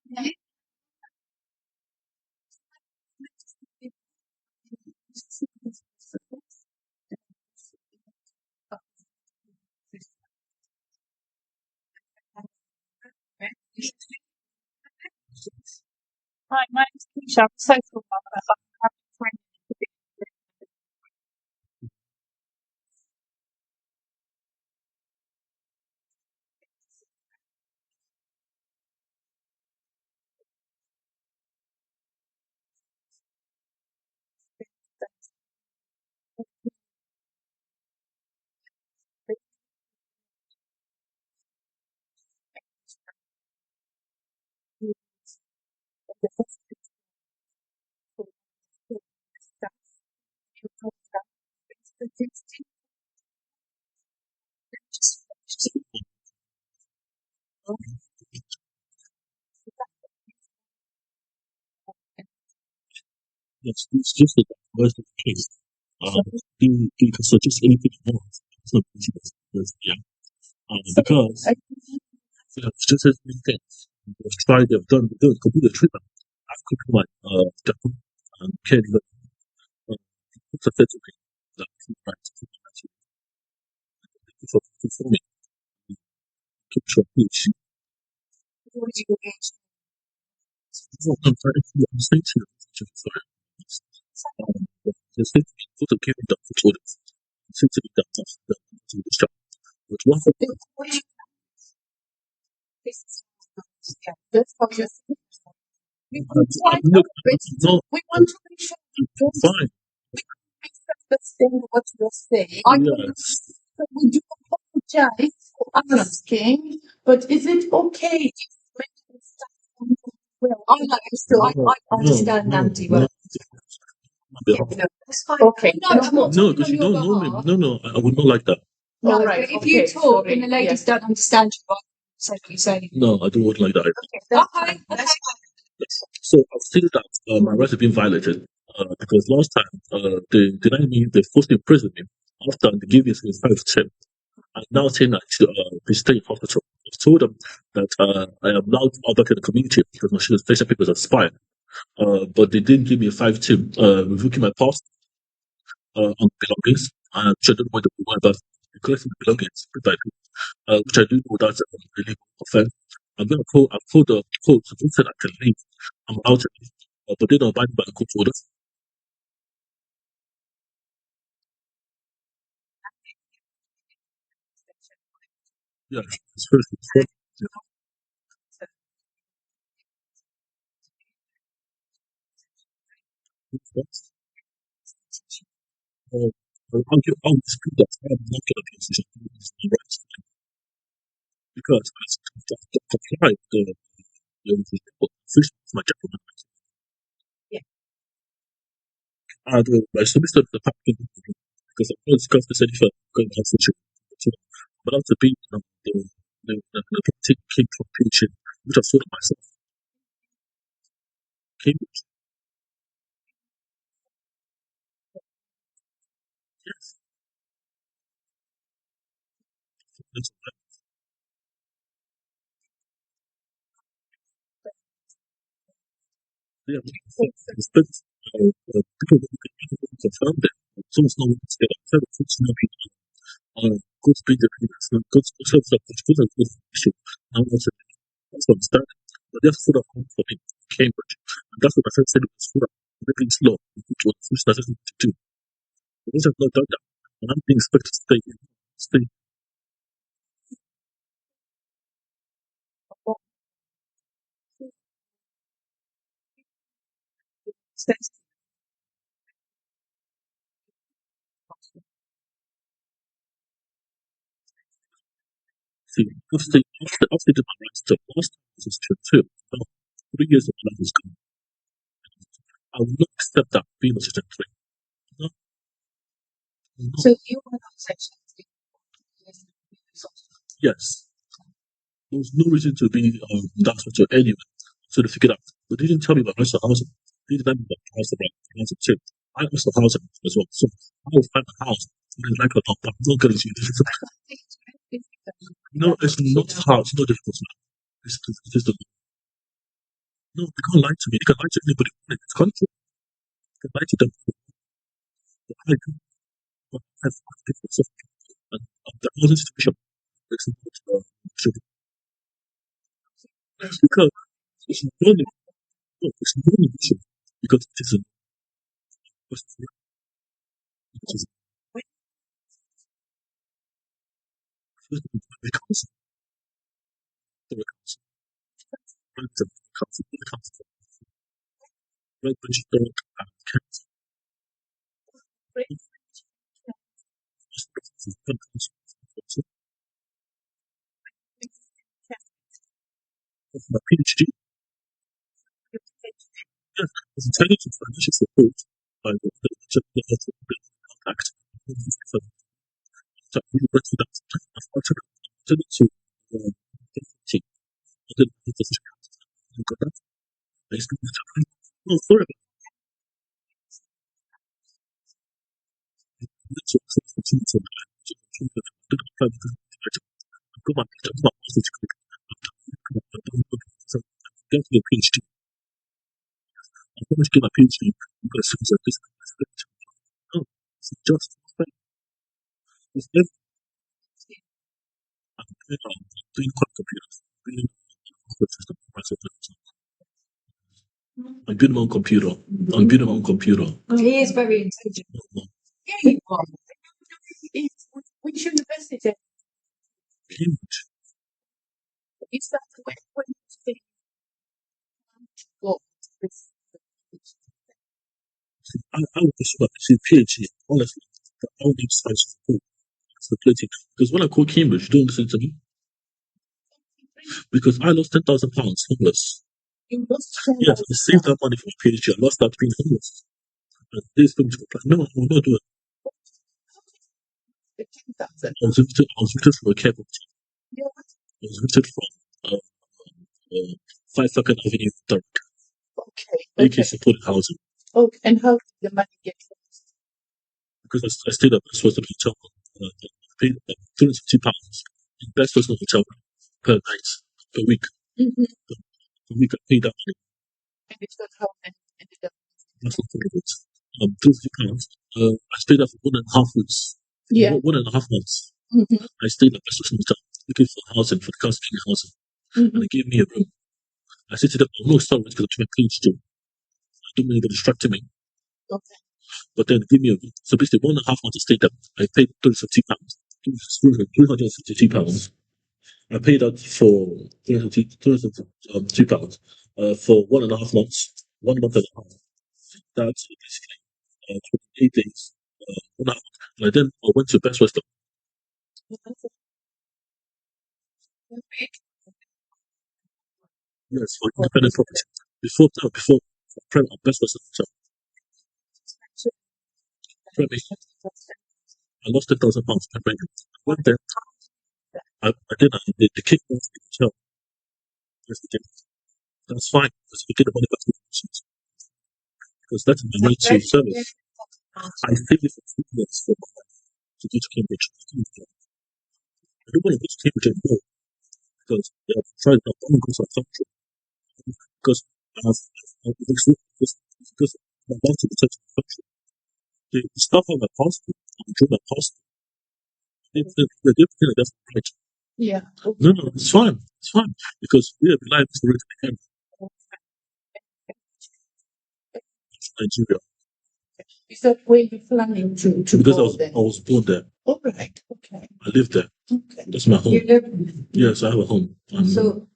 Hi, my name's Keisha. I'm a social worker. I'm training to be Yes, it's just that most of the case. You can suggest anything you want. It's not easy yeah. Because it's just as many things. They've tried, they've done, computer treatment. I've cooked my Japan and kid it's a fit to me. Like, for me, keep your peace. I'm trying to understand you. Sorry. Just think, put a kid down for toilet. Seems to be done to this job. But one thing, look, no, we want to make sure you don't fine. misunderstand what you're saying. Yes. We do apologize for asking, but is it okay if making stuff well? I understand Nancy well. Okay. No, because you don't know me. No, I would not like that. No, right. If you talk and the ladies don't understand you, say what you say. No, I don't want like that. Okay. So I've seen that my rights have been violated because last time they denied me, they forced to imprison me after they gave me a 5 and now saying that they stay in hospital. I've told them that I am now out back in the community because my station papers expired. But they didn't give me a 5-2 revoking my past on belongings. And which I don't know whether we went, but collecting the belongings, which I do know that's a illegal offense. I've called the court to say I can leave. I'm allowed to leave. But they don't abide by the court orders. Yeah, it's first. I'll dispute that. I'm not going to be in a position to do this rights because I comply the official of my gentleman. And I submitted the package because I'm going to discuss this any further going on for sure. But after being the property came from patient, which I sold it myself, came yes. That's yeah, it's been, people who confirmed it. Someone's not willing to get upset. It's not people go to be the previous, go to the issue. Now also, that's what I'm starting. But that's sort of home for me, Cambridge. And that's what my friend said it was for. Living slow, which was which nothing to do. Because I've not done that. And I'm being expected to stay. See, after the my rights to last time was two. Now, 3 years of my life is gone. I will not accept that being a certain three. No, no. So you were not section. Yes. There was no reason to be that much of anyone. So they figured out. But they didn't tell me about rest of housing. They didn't tell me about housing too. I asked for housing as well. So I will find a house. Like a lot, but I'm not going to do this. No, it's not hard. It's not difficult. It's just No, they can't lie to me. They can lie to anybody in this country. They can lie to them. They lie to them. I have different stuff. And the housing situation makes it because it's not only no, it's not only issue because it is a it is the council, the council, the council, the council, right? But you don't council, the council, my PhD, yes, is entitled to financial support by the Health Act. So we went to that. Unfortunately, to team, I didn't get the I got that. I still no, sorry, to continue to apply because I've got my master's degree. So I'm going to get a PhD. I'm going to get my PhD because it's a business. No, it's just it's every doing quite computers. Doing system myself. I'm building my own computer. I'm building my own computer. He is very intelligent. Yeah, he was. Which university? Cambridge. Is that when you say go with I would pursue a PhD, honestly. I would need science support. That's the plenty. Because when I call Cambridge, you don't listen to me. Because I lost £10,000 homeless. you lost Yes, I saved that money for a PhD. I lost that being homeless. And this going to apply. No, I will not do it. the 10,000. I was evicted from a care property. Yeah. I was evicted from 5 Second Avenue, Durham. Okay. AK Okay. supported housing. Okay. And how did the money get lost? Because I stayed at Best Western Hotel. I paid £250 in Best Western Hotel per night, per week. Mm-hmm. Per week, I paid that money. And it's not how many ended up. That's not part of it. £250. I stayed there for 1.5 weeks. Yeah. 1.5 months. Mm-hmm. I stayed at Best Western Hotel looking for housing for the council giving housing. Mm-hmm. And they gave me a room. I said to them, I'm not sorry because I'm doing my PhD. I don't mean they're distracting me. Okay. But then give me a room. So basically 1.5 months I stayed there. I paid £350. £352. I paid out for £352 for 1.5 months. 1 month and a half. That's basically 28 days. 1.5 months. And then I went to Best Western. Yes, for independent property. Before Best Western Hotel. I lost £10,000 per rent. I went there. They kicked me off the hotel. Yes, they did. That's fine because we get the money back to the patients. Because that's my right to service. I saved it for 2 years for my life to go to Cambridge. I don't want to go to Cambridge anymore because they have tried to don't go to our country because because my life to protect the country. They stop on my passport and draw my passport. They think that that's right. Yeah. No, it's fine. It's fine because we have life to reach the end of Nigeria Is that where you're planning to because go then? I was born there. All right. Okay. I live there. Okay. That's my home. You live. Yes, I have a home. So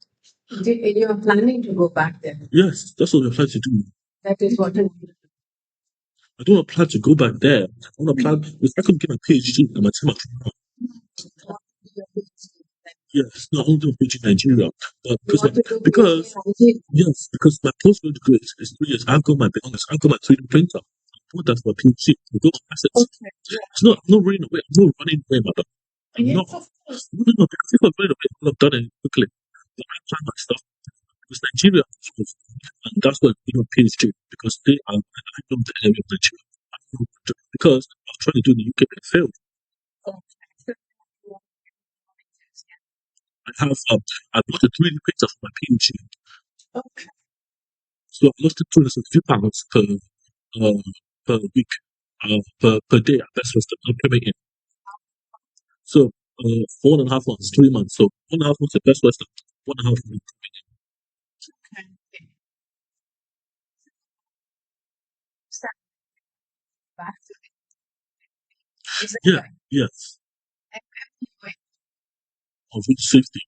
you're planning to go back there? Yes, that's what we plan to do. That is what you I don't plan to go back there. I want to plan if I could get my PhD and my time now. Yes, not only do PhD in Nigeria, but because yes, because my postgraduate degree is 3 years. I've got my be honest, I've got my 3D printer. I put that for my PhD. We go to assets. Okay. It's not I'm not running away. I'm not running away, madam. I'm Yes, not. of course. No, because if I'm running away, I would have done it quickly. But I plan my stuff because Nigeria is close. And that's why I do a PhD because I know the area of Nigeria. I know because I was trying to do in the UK and it failed. I have I bought a 3D printer for my PhD. Okay. So I lost £250 per week, per day at Best Western. I'm coming in. So 4.5 months, 3 months. So 1.5 months at Best Western, 1.5 months. Okay. Start back to is that Yeah, right? yes. Anyway, Of which safety.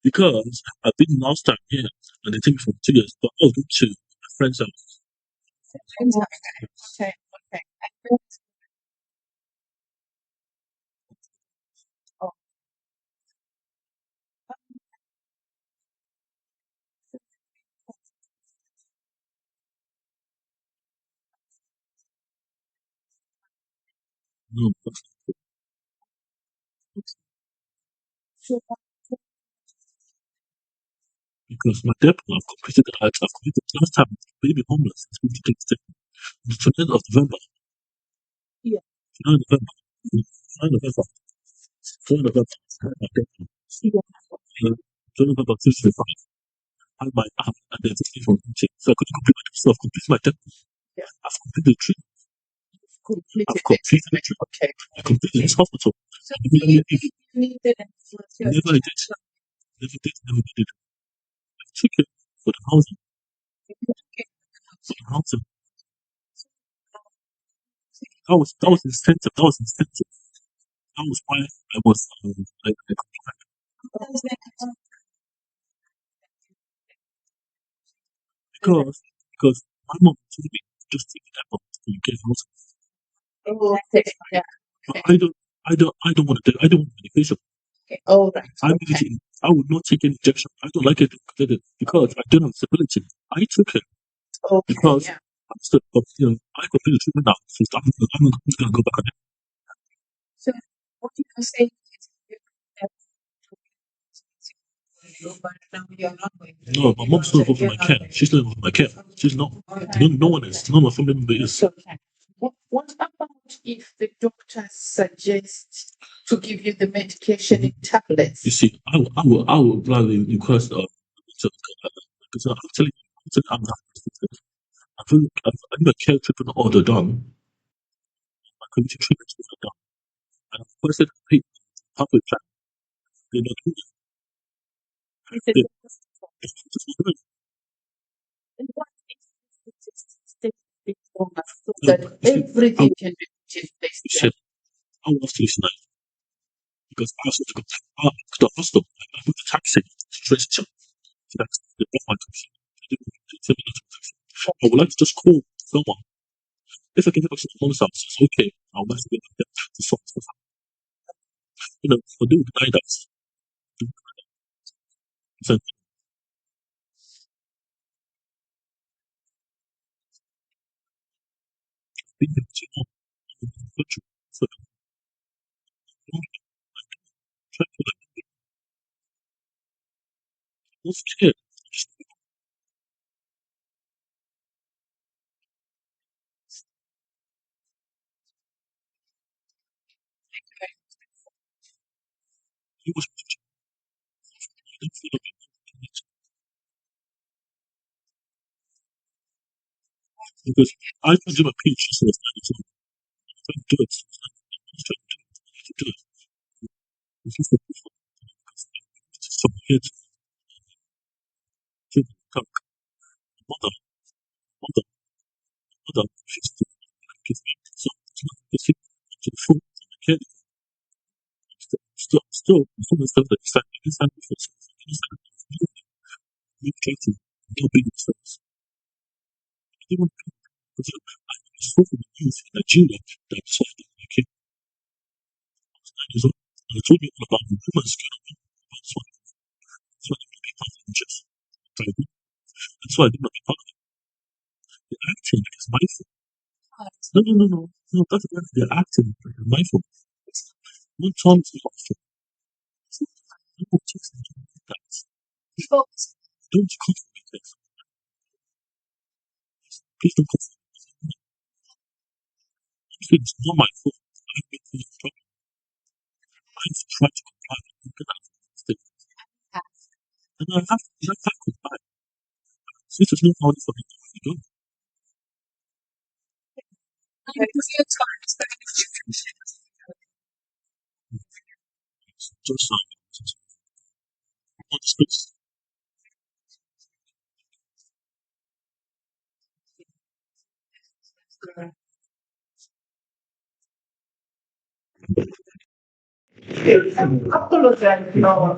Because I've been last time here and they take me for 2 years, but I was going to my friend's house. okay, okay. Oh, No, so because my debt I've completed last time baby homeless. It's been taken the 20th of November. yeah. 9th November. 9th November. 4th November. My debt. Yeah. 4th November 2025. I had my app and then it's from teaching. So I couldn't complete my debt. So I've completed my debt. Yeah. I've completed the treatment. Completed I've it. completed the treatment. Okay. I completed this hospital. So I never you did. needed a volunteer Never did. Never did. Never did. I took it for the housing. For the housing. That was incentive. That was incentive. That was why I was because my mom told me just take that one and get housing. Oh, okay. Yeah. But Okay. I don't want to do. I don't want medication. Okay. All right. I'm Okay. eating. I would not take any injection. I don't like it because I don't have stability. I took it Okay. because Yeah. I'm still, I completed treatment now. So I'm not going to go back on it. So what you are saying is you have to but now you're not going to No, my mom's not involved in you're my not care. going She's not involved in my care. She's not. No one is. None of my family member is. to. Okay. What about if the doctor suggests to give you the medication in You tablets? see, I will gladly request because I need a care treatment order done. My community treatment order done. And I've requested a public plan. They're not doing Is it it. Just not doing it. and what if it is stated format so No, that you see, everything can be put in place you there? said I will ask you tonight because I was to go to the hospital. I booked a taxi straight to that. They brought my taxi. They sent me to taxi. I would like to just call someone. If I can get back to my mom's house, it's okay. I would like to get back to sort stuff out. For doing the night house. So, being able to know what you so don't try to like what's scared. Just you was you don't feel like because I can do my PhD so it's not so I can do it. Just try to do it. It's just so weird to come mother, mother, mother, she's give me so it's not the thing to the phone to the kid. Still, some of the stuff that you send before, you send you try to do big mistakes. Even because I spoke with the youth in Nigeria that decided to make it 9 years old. And they told me all about the women's skin of that's why they want to be part of the just. That's why I did not be part of it. They're acting like it's my fault. No, no, no, no. No, that's why they're acting like it's my fault. One time it's not fault. People text me that. Don't come for me, guys. Please don't come for me. It's not my fault. I've been through the trouble. I've tried to comply with the mistake. And I have to comply. Since there's no money for people to do, just on the space. Apologise. No.